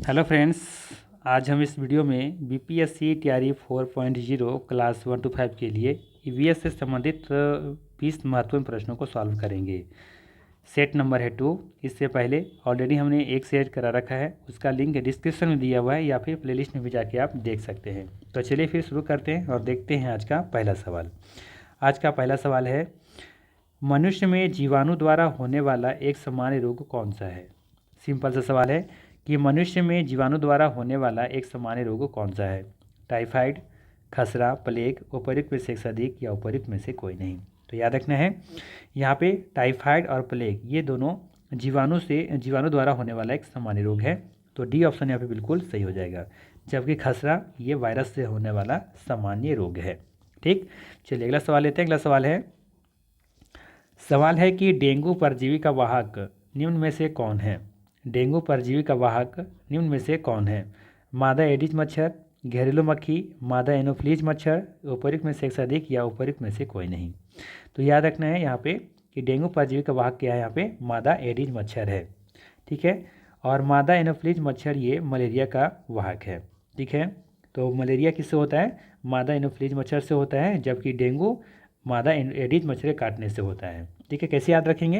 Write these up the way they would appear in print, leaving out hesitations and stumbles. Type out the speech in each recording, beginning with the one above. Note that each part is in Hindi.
Hello friends. आज हम इस वीडियो में बीपीएससी टीआरई 4.0 क्लास 1 to 5 के लिए ईवीएस से संबंधित 20 महत्वपूर्ण प्रश्नों को सॉल्व करेंगे। सेट नंबर है 2। इससे पहले ऑलरेडी हमने एक सेट करा रखा है, उसका लिंक डिस्क्रिप्शन में दिया हुआ है या फिर प्लेलिस्ट में भी जाके आप देख सकते हैं। तो चलिए फिर शुरू करते हैं और देखते हैं आज का पहला सवाल। आज का पहला सवाल है, मनुष्य में जीवाणु द्वारा होने वाला एक सामान्य रोग कौन सा है। सिंपल सा सवाल है कि मनुष्य में जीवाणु द्वारा होने वाला एक सामान्य रोग कौन सा है। टाइफाइड, खसरा, प्लेग, उपर्युक्त में से एक अधिक या उपर्युक्त में से कोई नहीं। तो याद रखना है यहाँ पे टाइफाइड और प्लेग ये दोनों जीवाणु द्वारा होने वाला एक सामान्य रोग है। तो डी ऑप्शन यहाँ पे बिल्कुल सही हो जाएगा, जबकि खसरा ये वायरस से होने वाला सामान्य रोग है। ठीक, चलिए अगला सवाल लेते हैं। अगला सवाल है कि डेंगू परजीवी का वाहक निम्न में से कौन है। डेंगू परजीवी का वाहक निम्न में से कौन है। मादा एडिस मच्छर, घरेलू मक्खी, मादा एनोफ्लीज मच्छर, उपर्युक्त में से एक से अधिक या उपर्युक्त में से कोई नहीं। तो याद रखना है यहाँ पे कि डेंगू परजीवी का वाहक क्या है, यहाँ पे मादा एडिस मच्छर है। ठीक है, और मादा एनोफ्लीज मच्छर ये मलेरिया का वाहक है। ठीक है, तो मलेरिया किससे होता है, मादा एनोफ्लीज मच्छर से होता है, जबकि डेंगू मादा एडिस मच्छर काटने से होता है। ठीक है, कैसे याद रखेंगे,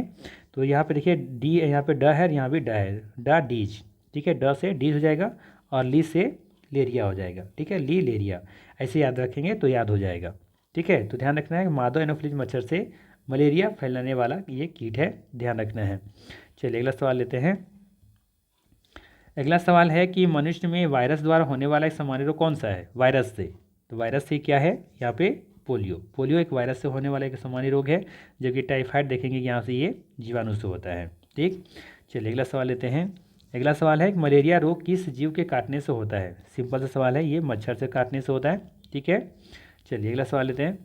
तो यहाँ पे देखिए डी, यहाँ पे ड है, यहाँ भी ड है, डा डीज। ठीक है, ड से डीज हो जाएगा और ली से लेरिया हो जाएगा। ठीक है, ली लेरिया, ऐसे याद रखेंगे तो याद हो जाएगा। ठीक है, तो ध्यान रखना है कि मादा एनोफ्लीज मच्छर से मलेरिया फैलाने वाला ये कीट है, ध्यान रखना है। चलिए अगला सवाल लेते हैं। अगला सवाल है कि मनुष्य में वायरस द्वारा होने वाला एक सामान्य रोग कौन सा है। वायरस से, तो वायरस से क्या है यहाँ पे, पोलियो एक वायरस से होने वाला एक सामान्य रोग है, जबकि टाइफाइड देखेंगे कि यहाँ से ये जीवाणु से होता है। ठीक, चलिए अगला सवाल लेते हैं। अगला सवाल है कि मलेरिया रोग किस जीव के काटने से होता है। सिंपल सा सवाल है, ये मच्छर से काटने से होता है। ठीक है, चलिए अगला सवाल लेते हैं।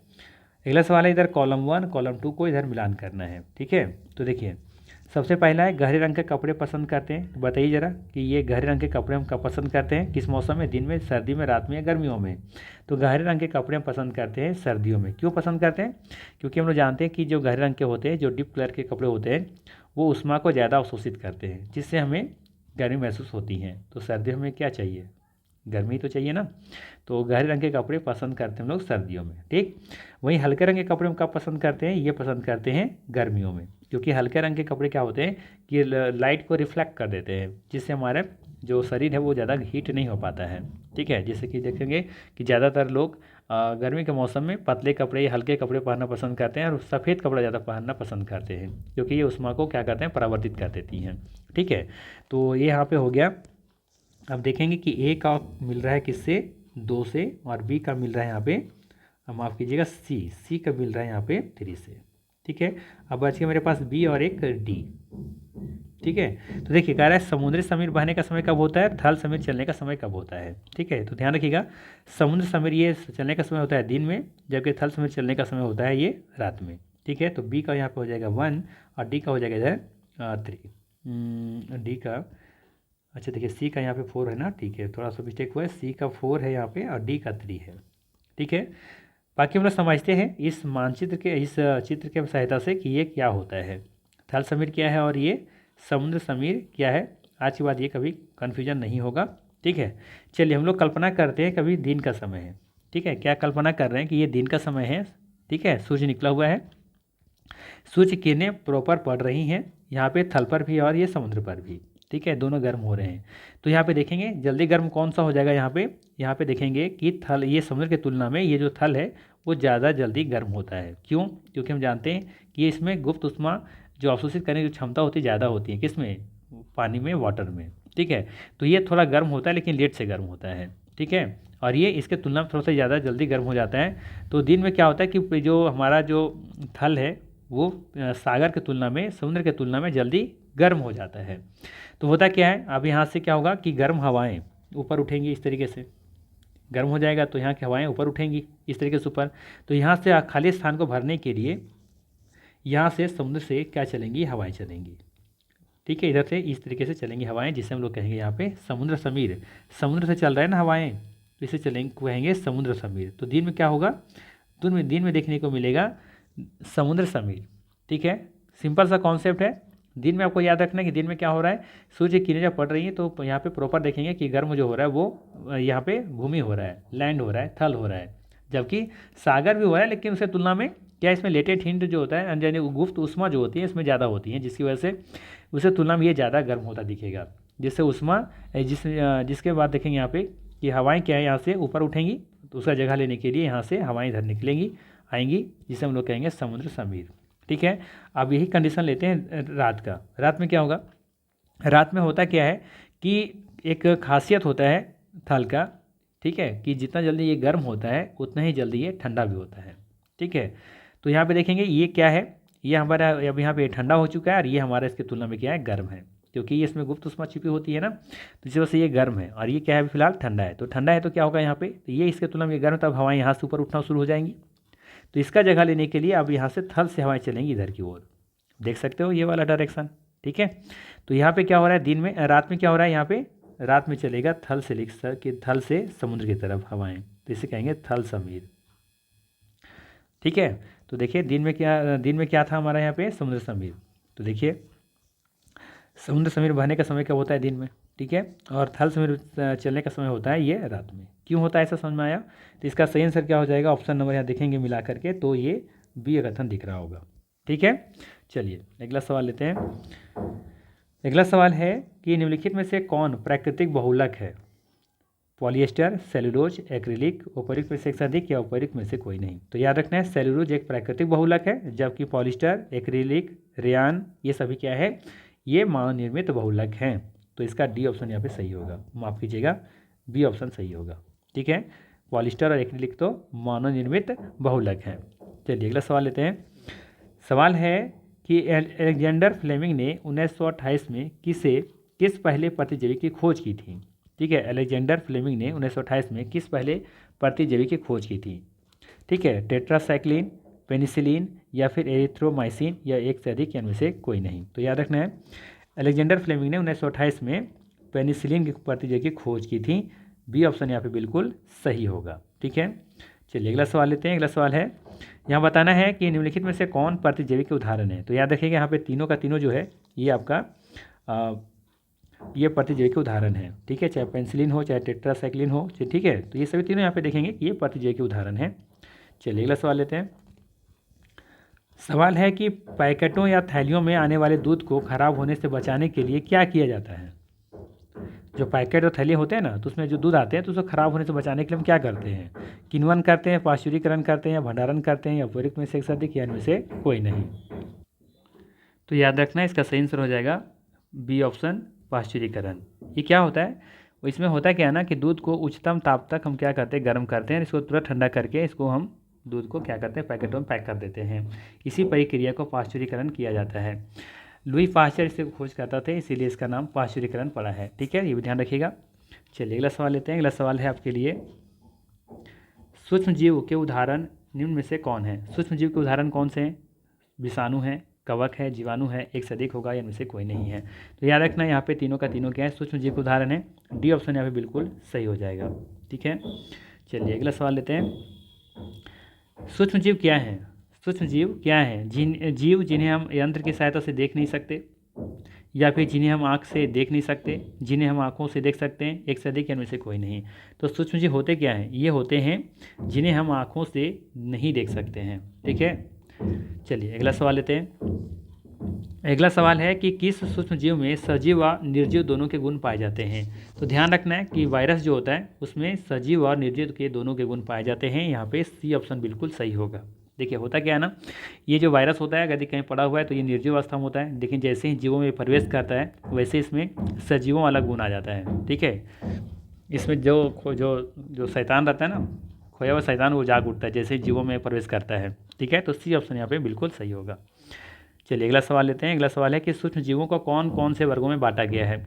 अगला सवाल है, इधर कॉलम 1 कॉलम 2 को इधर मिलान करना है। ठीक है, तो देखिए सबसे पहला है गहरे रंग के कपड़े पसंद करते हैं। तो बताइए ज़रा कि ये गहरे रंग के कपड़े हम कब पसंद करते हैं, किस मौसम में, दिन में, सर्दी में, रात में या गर्मियों में। तो गहरे रंग के कपड़े हम पसंद करते हैं सर्दियों में। क्यों पसंद करते हैं, क्योंकि हम लोग जानते हैं कि जो गहरे रंग के होते हैं, जो डीप कलर के कपड़े होते हैं, वो उष्मा को ज़्यादा अवशोषित करते हैं, जिससे हमें गर्मी महसूस होती है। तो सर्दियों में क्या चाहिए, गर्मी तो चाहिए ना। तो गहरे रंग के कपड़े पसंद करते हैं हम लोग सर्दियों में। ठीक, वहीं हल्के रंग के कपड़े हम कब पसंद करते हैं, ये पसंद करते हैं गर्मियों में, क्योंकि हल्के रंग के कपड़े क्या होते हैं कि लाइट को रिफ्लेक्ट कर देते हैं, जिससे हमारा जो शरीर है वो ज़्यादा हीट नहीं हो पाता है। ठीक है, जैसे कि देखेंगे कि ज़्यादातर लोग गर्मी के मौसम में पतले कपड़े, हल्के कपड़े पहनना पसंद करते हैं और सफ़ेद कपड़ा ज़्यादा पहनना पसंद करते हैं, क्योंकि ये उष्मा को क्या करते हैं, परावर्तित कर देती हैं। ठीक है, तो ये यहाँ पे हो गया। अब देखेंगे कि ए का मिल रहा है किससे, 2 से, और बी का मिल रहा है यहाँ पे, माफ़ कीजिएगा, सी का मिल रहा है यहाँ पे 3 से। ठीक है, अब बच गया मेरे पास बी और एक डी। ठीक है, तो देखिए कह रहा है समुद्री समीर बहने का समय कब होता है, थल समीर चलने का समय कब होता है। ठीक है, तो ध्यान रखिएगा, समुद्र समीर ये चलने का समय होता है दिन में, जबकि थल समीर चलने का समय होता है ये रात में। ठीक है, तो बी का यहाँ पे हो जाएगा 1 और डी का हो जाएगा इधर 3। डी का, अच्छा देखिए सी का यहाँ पे 4 है ना। ठीक है, थोड़ा सा मिस्टेक हुआ है, सी का 4 है यहाँ पे और डी का 3 है। ठीक है, बाकी हम लोग समझते हैं इस मानचित्र के, इस चित्र के सहायता से कि ये क्या होता है, थल समीर क्या है और ये समुद्र समीर क्या है। आज के बाद ये कभी कन्फ्यूजन नहीं होगा। ठीक है, चलिए हम लोग कल्पना करते हैं कभी दिन का समय है। ठीक है, क्या कल्पना कर रहे हैं कि ये दिन का समय है। ठीक है, सूर्य निकला हुआ है, सूर्य किरणें प्रॉपर पड़ रही हैं यहाँ पे थल पर भी और ये समुद्र पर भी। ठीक है, दोनों गर्म हो रहे हैं। तो यहाँ पे देखेंगे जल्दी गर्म कौन सा हो जाएगा, यहाँ पे देखेंगे कि थल, ये समुद्र की तुलना में ये जो थल है वो ज़्यादा जल्दी गर्म होता है। क्यों, क्योंकि हम जानते हैं कि ये इसमें गुप्त उष्मा जो अवशोषित करने की क्षमता होती है ज़्यादा होती है, किसमें, पानी में, वाटर में। ठीक है, तो ये थोड़ा गर्म होता है लेकिन लेट से गर्म होता है। ठीक है, और ये इसके तुलना में थोड़ा सा ज़्यादा जल्दी गर्म हो जाता है। तो दिन में क्या होता है कि जो हमारा जो थल है वो सागर की तुलना में, समुद्र की तुलना में जल्दी गर्म हो जाता है। तो होता क्या है, अब यहाँ से क्या होगा कि गर्म हवाएं ऊपर उठेंगी, इस तरीके से गर्म हो जाएगा तो यहाँ की हवाएं ऊपर उठेंगी इस तरीके से ऊपर। तो यहाँ से खाली स्थान को भरने के लिए यहाँ से समुद्र से क्या चलेंगी, हवाएं चलेंगी। ठीक है, इधर से इस तरीके से चलेंगी हवाएं, जिसे हम लोग कहेंगे यहाँ पे समुद्र समीर। समुद्र से चल रहा है ना हवाएं, तो इसे चलेंगे, कहेंगे समुद्र समीर। तो दिन में क्या होगा, दिन में देखने को मिलेगा समुद्र समीर। ठीक है, सिंपल सा कॉन्सेप्ट है, दिन में आपको याद रखना है कि दिन में क्या हो रहा है, सूर्य की किरणें जब पड़ रही हैं तो यहाँ पे प्रॉपर देखेंगे कि गर्म जो हो रहा है वो यहाँ पे भूमि हो रहा है, लैंड हो रहा है, थल हो रहा है, जबकि सागर भी हो रहा है, लेकिन उससे तुलना में क्या इसमें लेटेड हिंट जो होता है यानी गुप्त ऊष्मा जो होती है इसमें ज़्यादा होती है, जिसकी वजह से उससे तुलना में ये ज़्यादा गर्म होता दिखेगा। जिससे ऊष्मा जिसके बाद देखेंगे यहाँ पे कि हवाएं क्या है यहाँ से ऊपर उठेंगी, तो उसका जगह लेने के लिए यहाँ से हवाएं इधर निकलेंगी आएंगी, जिसे हम लोग कहेंगे समुद्र समीर। ठीक है, अब यही कंडीशन लेते हैं रात का। रात में क्या होगा, रात में होता क्या है कि एक खासियत होता है थल का, ठीक है, कि जितना जल्दी ये गर्म होता है उतना ही जल्दी ये ठंडा भी होता है। ठीक है, तो यहाँ पे देखेंगे ये क्या है, ये हमारा अब यहाँ पे ठंडा हो चुका है और ये हमारा इसके तुलना में क्या है, गर्म है, क्योंकि ये इसमें गुप्त ऊष्मा छिपी होती है ना, तो इस वजह से ये गर्म है और ये क्या है फिलहाल ठंडा है। तो ठंडा है तो क्या होगा यहाँ पे, तो ये इसके तुलना में गर्म, तब हवाएं यहाँ से ऊपर उठना शुरू हो जाएंगी। तो इसका जगह लेने के लिए अब यहाँ से थल से हवाएं चलेंगी इधर की ओर, देख सकते हो ये वाला डायरेक्शन। ठीक है, तो यहाँ पे क्या हो रहा है दिन में, रात में क्या हो रहा है, यहाँ पे रात में चलेगा थल से कि थल से समुद्र की तरफ हवाएं, तो इसे कहेंगे थल समीर। ठीक है, तो देखिए दिन में क्या था हमारा यहाँ पे, समुद्र समीर। तो देखिए समुद्र समीर बहने का समय कब होता है, दिन में। ठीक है, और थल समीर चलने का समय होता है ये रात में। क्यों होता है ऐसा समझ में आया, तो इसका सही आंसर क्या हो जाएगा, ऑप्शन नंबर यहाँ देखेंगे मिला करके तो ये बी कथन दिख रहा होगा। ठीक है, चलिए अगला सवाल लेते हैं। अगला सवाल है कि निम्नलिखित में से कौन प्राकृतिक बहुलक है, पॉलिएस्टर, सेलुलोज, एक्रिलिक, उपयुक्त में से एक से अधिक या उपयुक्त में से कोई नहीं। तो याद रखना है सेलुलोज एक प्राकृतिक बहुलक है, जबकि पॉलिएस्टर, एक्रिलिक, रेयान ये सभी क्या है, ये मानव निर्मित बहुलक हैं। तो इसका डी ऑप्शन यहाँ पे सही होगा, माफ़ कीजिएगा बी ऑप्शन सही होगा। ठीक है, पॉलिएस्टर और एक्रिलिक तो मानव निर्मित बहुलक हैं। चलिए अगला सवाल लेते हैं। सवाल है कि अलेक्जेंडर फ्लेमिंग ने 1928 में किस पहले प्रतिजैवी की खोज की थी। ठीक है, अलेक्जेंडर फ्लेमिंग ने 1928 में किस पहले प्रतिजैवी की खोज की थी। ठीक है, टेट्रासाइक्लिन, पेनिसिलिन या फिर एरिथ्रोमाइसिन या एक से अधिक या इनमें से कोई नहीं। तो याद रखना है अलेक्जेंडर फ्लेमिंग ने 1928 में पेनिसिलिन की प्रतिजैवी की खोज की थी, बी ऑप्शन यहाँ पे बिल्कुल सही होगा। ठीक है, चलिए अगला सवाल लेते हैं। अगला सवाल है, यहाँ बताना है कि निम्नलिखित में से कौन प्रतिजैवी के उदाहरण है। तो याद रखिएगा यहाँ पे तीनों का तीनों जो है ये आपका ये प्रतिजैवी के उदाहरण है। ठीक है, चाहे पेनिसिलिन हो चाहे टेट्रासाइक्लिन हो, ठीक है, तो ये सभी तीनों यहाँ पे देखेंगे कि ये प्रतिजैवी के उदाहरण है। चलिए अगला सवाल लेते हैं। सवाल है कि पैकेटों या थैलियों में आने वाले दूध को खराब होने से बचाने के लिए क्या किया जाता है। जो पैकेट और थैली होते हैं ना, तो उसमें जो दूध आते हैं तो उसको खराब होने से बचाने के लिए हम क्या करते हैं, किण्वन करते हैं, पाश्चुरीकरण करते हैं या भंडारण करते हैं या उपयुक्त में से एक से अधिक या इनमें से कोई नहीं। तो याद रखना इसका सही आंसर हो जाएगा बी ऑप्शन पाश्चुरीकरण। ये क्या होता है, इसमें होता है क्या है ना कि दूध को उच्चतम ताप तक हम क्या करते हैं, गर्म करते हैं, इसको तुरंत ठंडा करके इसको हम दूध को क्या करते हैं, पैकेटों में पैक कर देते हैं। इसी प्रक्रिया को पाश्चुरीकरण किया जाता है। लुई पाश्चर इसे खोज करता थे, इसीलिए इसका नाम पाश्चुरीकरण पड़ा है। ठीक है, ये भी ध्यान रखिएगा। चलिए अगला सवाल लेते हैं। अगला सवाल है आपके लिए, सूक्ष्म जीव के उदाहरण निम्न में से कौन है। सूक्ष्म जीव के उदाहरण कौन से हैं, विषाणु है, कवक है, जीवाणु है, एक से अधिक होगा या इनमें से कोई नहीं है। तो याद रखना यहाँ पे तीनों का तीनों क्या है, सूक्ष्म जीव के उदाहरण है, डी ऑप्शन यहाँ पे बिल्कुल सही हो जाएगा। ठीक है, चलिए अगला सवाल लेते हैं। सूक्ष्म जीव क्या है, सूक्ष्म जीव क्या है, जीव जिन्हें हम यंत्र की सहायता से देख नहीं सकते या फिर जिन्हें हम आँख से देख नहीं सकते, जिन्हें हम आँखों से देख सकते हैं, एक से अधिक या इनमें से कोई नहीं। तो सूक्ष्म जीव होते क्या हैं, ये होते हैं जिन्हें हम आँखों से नहीं देख सकते हैं। ठीक है, चलिए अगला सवाल लेते हैं। अगला सवाल है कि किस सूक्ष्म जीव में सजीव व निर्जीव दोनों के गुण पाए जाते हैं। तो ध्यान रखना है कि वायरस जो होता है उसमें सजीव और निर्जीव के दोनों के गुण पाए जाते हैं। यहाँ पे सी ऑप्शन बिल्कुल सही होगा। देखिए होता क्या है ना, ये जो वायरस होता है यदि कहीं पड़ा हुआ है तो ये निर्जीव अवस्था में होता है, लेकिन जैसे ही जीवों में प्रवेश करता है वैसे इसमें सजीवों वाला गुण आ जाता है। ठीक है, इसमें जो शैतान रहता है ना, खोया हुआ शैतान, वो जाग उठता है जैसे ही जीवों में प्रवेश करता है। ठीक है, तो सी ऑप्शन यहाँ पे बिल्कुल सही होगा। चलिए अगला सवाल लेते हैं। अगला सवाल है कि सूक्ष्म जीवों को कौन कौन से वर्गों में बांटा गया है।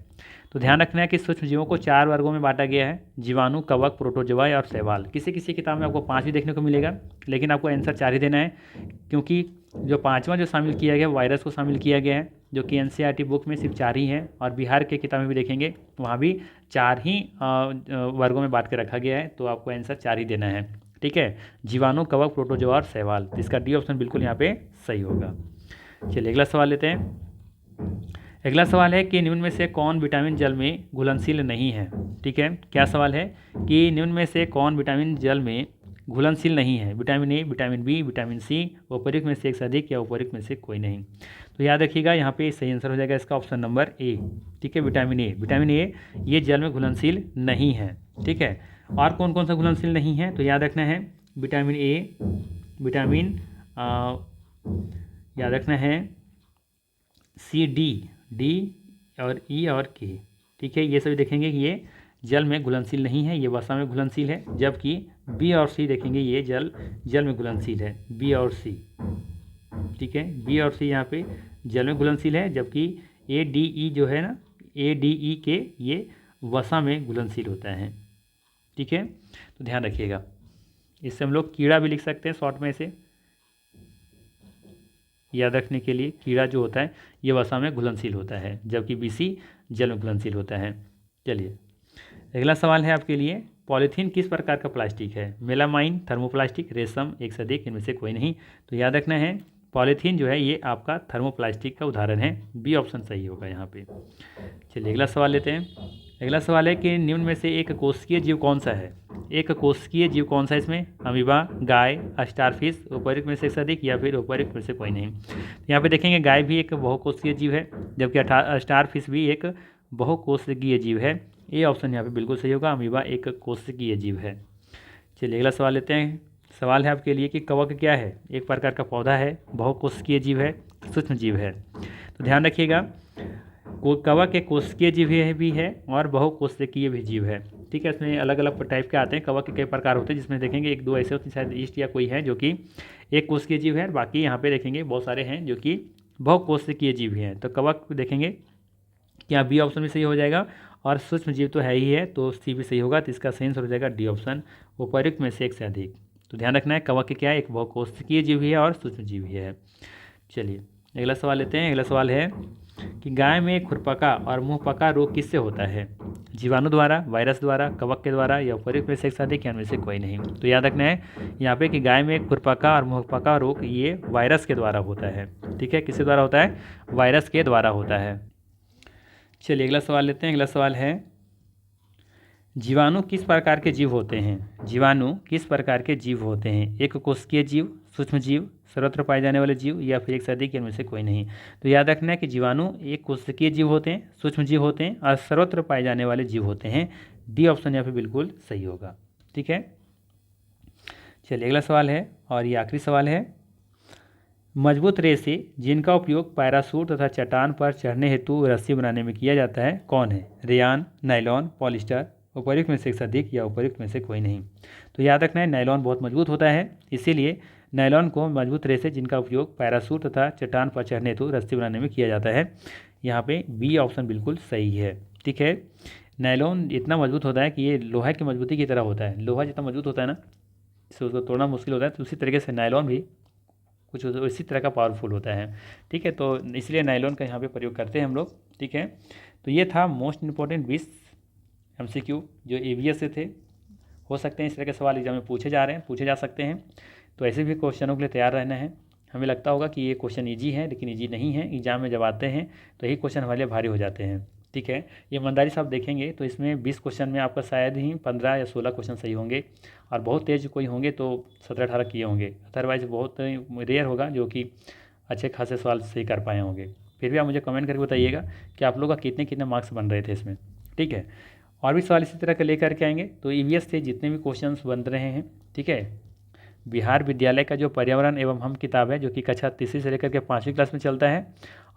तो ध्यान रखना है कि सूक्ष्म जीवों को 4 वर्गों में बांटा गया है, जीवाणु, कवक, प्रोटोजोआ और शैवाल। किसी किसी किताब में आपको 5 भी देखने को मिलेगा, लेकिन आपको आंसर 4 ही देना है, क्योंकि जो 5वां जो शामिल किया गया वायरस को शामिल किया गया है, जो कि NCERT बुक में सिर्फ 4 ही हैं, और बिहार के किताब में भी देखेंगे वहाँ भी 4 ही वर्गों में बांट के रखा गया है, तो आपको आंसर 4 ही देना है। ठीक है, जीवाणु, कवक, प्रोटोजोआ और शैवाल। तो इसका डी ऑप्शन बिल्कुल यहाँ पे सही होगा। चलिए अगला सवाल लेते हैं। अगला सवाल है कि निम्न में से कौन विटामिन जल में घुलनशील नहीं है। ठीक है, क्या सवाल है कि निम्न में से कौन विटामिन जल में घुलनशील नहीं है। Vitamin A, vitamin B, vitamin C, उपर्युक्त में से एक से अधिक या उपर्युक्त में से कोई नहीं। तो याद रखिएगा यहाँ पे सही आंसर हो जाएगा इसका ऑप्शन नंबर ए। ठीक है, विटामिन ए। विटामिन ए ये जल में घुलनशील नहीं है। ठीक है, और कौन कौन सा घुलनशील नहीं है तो याद रखना है विटामिन ए, विटामिन याद रखना है सी, डी और ई और के। ठीक है, ये सभी देखेंगे कि ये जल में घुलनशील नहीं है, ये वसा में घुलनशील है। जबकि बी और सी देखेंगे ये जल में घुलनशील है, बी और सी। ठीक है, बी और सी यहाँ पे जल में घुलनशील है, जबकि ए डी ई जो है ना, ए डी ई के ये वसा में घुलनशील होता है। ठीक है, तो ध्यान रखिएगा। इससे हम लोग कीड़ा भी लिख सकते हैं शॉर्ट में से, याद रखने के लिए। कीड़ा जो होता है ये वसा में घुलनशील होता है, जबकि बीसी जल में घुलनशील होता है। चलिए अगला सवाल है आपके लिए, पॉलीथीन किस प्रकार का प्लास्टिक है। मेलामाइन, थर्मोप्लास्टिक, रेशम, एक से अधिक, इनमें से कोई नहीं। तो याद रखना है पॉलीथीन जो है ये आपका थर्मोप्लास्टिक का उदाहरण है, बी ऑप्शन सही होगा यहाँ पे। चलिए अगला सवाल लेते हैं। अगला सवाल है कि निम्न में से एक कोशिकीय जीव कौन सा है। एक कोशिकीय जीव कौन सा है इसमें, अमीबा, गाय, स्टारफिश, उपर्युक्त में से एक से अधिक या फिर उपर्युक्त में से कोई नहीं। यहाँ पे देखेंगे गाय भी एक बहुकोशिकीय जीव है, जबकि स्टारफिश भी एक बहुकोशिकीय जीव है। ये ऑप्शन यहाँ पे बिल्कुल सही होगा, अमीबा एक कोशिकीय जीव है। चलिए अगला सवाल लेते हैं। सवाल है आपके लिए कि कवक क्या है। एक प्रकार का पौधा है, बहुकोशिकीय जीव है, सूक्ष्म जीव है। तो ध्यान रखिएगा कवक एक कोशिकीय जीव भी है और बहुकोशिकीय भी जीव है। ठीक है, इसमें अलग अलग टाइप के आते हैं। कवक के कई प्रकार होते हैं, जिसमें देखेंगे एक दो ऐसे होते हैं, शायद ईस्ट या कोई है जो कि एक कोशिकीय जीव है, बाकी यहाँ पे देखेंगे बहुत सारे हैं जो कि बहुकोशिकीय जीव भी हैं। तो कवक देखेंगे क्या बी ऑप्शन भी सही हो जाएगा, और सूक्ष्म जीव तो है ही है, तो सी भी सही होगा। तो इसका सही आंसर हो जाएगा डी ऑप्शन, उपर्युक्त में से एक से अधिक। तो ध्यान रखना है कवक क्या है, एक बहुकोशिकीय जीव भी है और सूक्ष्म जीव भी है। चलिए अगला सवाल लेते हैं। अगला सवाल है कि गाय में खुरपका और मुंहपका रोग किससे होता है। जीवाणु द्वारा, वायरस द्वारा, कवक के द्वारा या उपर्युक्त में से एक से अधिक या इनमें से कोई नहीं। तो याद रखना है यहाँ पे कि गाय में खुरपका और मुंहपका रोग ये वायरस के द्वारा होता है। ठीक है, किसके द्वारा होता है, वायरस के द्वारा होता है। चलिए अगला सवाल लेते हैं। अगला सवाल है जीवाणु किस प्रकार के जीव होते हैं। जीवाणु किस प्रकार के जीव होते हैं, एक कोशिकीय जीव, सूक्ष्म जीव, सर्वत्र पाए जाने वाले जीव या फिर एक से अधिक इनमें से कोई नहीं। तो याद रखना है कि जीवाणु एक कोशिकीय जीव होते हैं, सूक्ष्म जीव होते हैं और सर्वत्र पाए जाने वाले जीव होते हैं। डी ऑप्शन यहाँ पे बिल्कुल सही होगा। ठीक है, चलिए अगला सवाल है और ये आखिरी सवाल है। मजबूत रेसे जिनका उपयोग पैरासूट तथा चट्टान पर चढ़ने हेतु रस्सी बनाने में किया जाता है कौन है। रेयान, नायलॉन, पॉलिस्टर, उपर्युक्त में से एक से अधिक या उपर्युक्त में से कोई नहीं। तो याद रखना है नायलॉन बहुत मजबूत होता है, इसीलिए नायलॉन को मजबूत रेसे जिनका उपयोग पैरासूट तथा चट्टान पर चढ़ने हेतु रस्सी बनाने में किया जाता है। यहाँ पे बी ऑप्शन बिल्कुल सही है। ठीक है, नायलॉन इतना मजबूत होता है कि ये लोहा की मजबूती की तरह होता है। लोहा जितना मजबूत होता है ना, इससे उसको तोड़ना मुश्किल होता है, तो उसी तरीके से नायलॉन भी कुछ इसी तरह का पावरफुल होता है। ठीक है, तो इसलिए नायलॉन का यहाँ पे प्रयोग करते हैं हम लोग। ठीक है, तो ये था मोस्ट इंपॉर्टेंट 20 MCQ जो EVS से थे। हो सकते हैं इस तरह के सवाल एग्जाम में पूछे जा सकते हैं, तो ऐसे भी क्वेश्चनों के लिए तैयार रहना है। हमें लगता होगा कि ये क्वेश्चन ईजी है, लेकिन ईजी नहीं है। एग्जाम में जब आते हैं तो यही क्वेश्चन हमारे लिए भारी हो जाते हैं। ठीक है, ये ईमानदारी से आप देखेंगे तो इसमें 20 क्वेश्चन में आपका शायद ही 15 या 16 क्वेश्चन सही होंगे, और बहुत तेज कोई होंगे तो 17-18 किए होंगे। अदरवाइज बहुत रेयर होगा जो कि अच्छे खासे सवाल सही कर पाए होंगे। फिर भी आप मुझे कमेंट करके बताइएगा कि आप लोग का कितने कितने मार्क्स बन रहे थे इसमें। ठीक है, और भी सवाल इसी तरह के लेकर के आएंगे। तो EVS से जितने भी क्वेश्चन बन रहे हैं, ठीक है, बिहार विद्यालय का जो पर्यावरण एवं हम किताब है जो कि कक्षा 3री से लेकर के 5वीं क्लास में चलता है,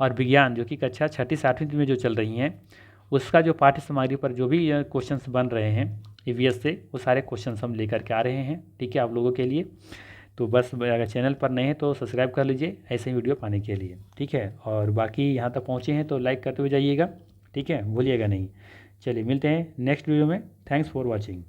और विज्ञान जो कि कक्षा 6ठी-7वीं में जो चल रही हैं, उसका जो पाठ्य सामग्री पर जो भी क्वेश्चंस बन रहे हैं EVS से, वो सारे क्वेश्चंस हम लेकर के आ रहे हैं। ठीक है, आप लोगों के लिए। तो बस अगर चैनल पर नए हैं तो सब्सक्राइब कर लीजिए ऐसे ही वीडियो पाने के लिए। ठीक है, और बाकी यहाँ तक पहुँचे हैं तो लाइक करते हुए जाइएगा। ठीक है, भूलिएगा नहीं। चलिए मिलते हैं नेक्स्ट वीडियो में। Thanks for watching.